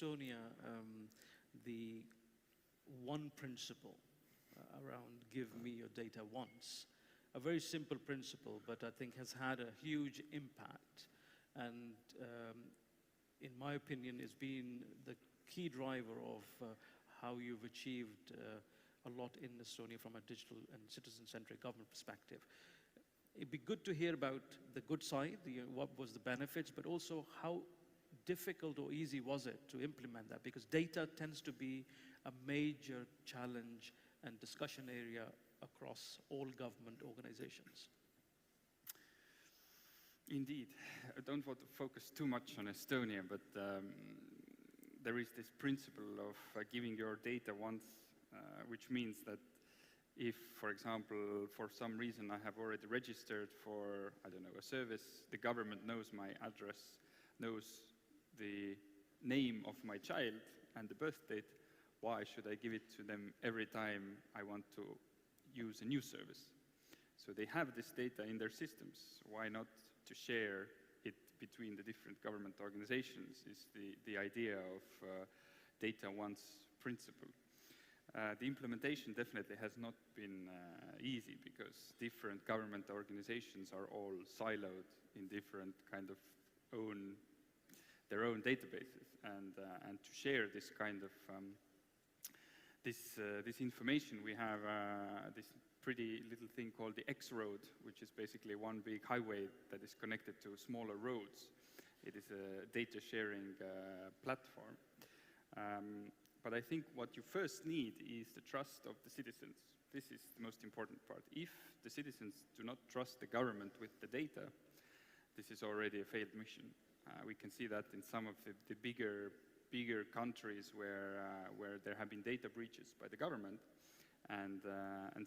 Estonia, the one principle around give me your data once, a very simple principle, but I think has had a huge impact. And in my opinion, has been the key driver of how you've achieved a lot in Estonia from a digital and citizen-centric government perspective. It'd be good to hear about the good side, what was the benefits, but also how difficult or easy was it to implement that? Because data tends to be a major challenge and discussion area across all government organizations. Indeed. I don't want to focus too much on Estonia, but there is this principle of giving your data once, which means that if, for example, for some reason I have already registered for, I don't know, a service, the government knows my address, knows the name of my child and the birth date, why should I give it to them every time I want to use a new service? So they have this data in their systems. Why not to share it between the different government organizations is the idea of data once principle. The implementation definitely has not been easy because different government organizations are all siloed in different kind of their own databases, and to share this kind of this information, we have this pretty little thing called the X road, which is basically one big highway that is connected to smaller roads. It is a data sharing platform. But I think what you first need is the trust of the citizens. This is the most important part. If the citizens do not trust the government with the data, this is already a failed mission. We can see that in some of the bigger countries where there have been data breaches by the government, and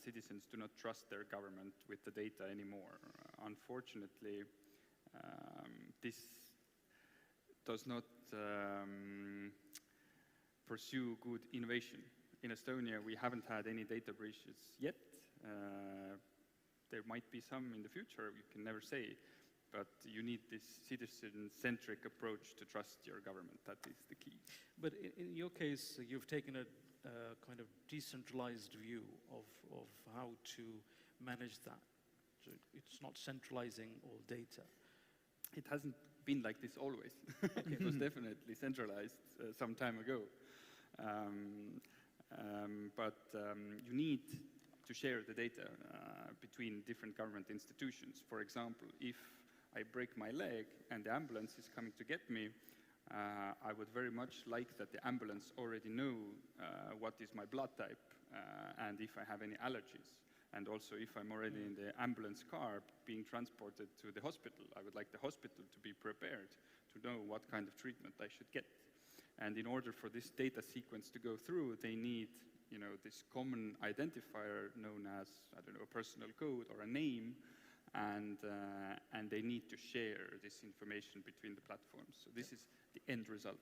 citizens do not trust their government with the data anymore. Unfortunately, this does not pursue good innovation. In Estonia, we haven't had any data breaches yet. There might be some in the future, you can never say, but you need this citizen-centric approach to trust your government. That is the key. But in your case, you've taken a kind of decentralized view of how to manage that. So it's not centralizing all data. It hasn't been like this always. It was definitely centralized some time ago. But you need to share the data between different government institutions. For example, if I break my leg and the ambulance is coming to get me, I would very much like that the ambulance already know what is my blood type and if I have any allergies. And also if I'm already in the ambulance car being transported to the hospital, I would like the hospital to be prepared to know what kind of treatment I should get. And in order for this data sequence to go through, they need, this common identifier known as, I don't know, a personal code or a name, and they need to share this information between the platforms. So this is the end result.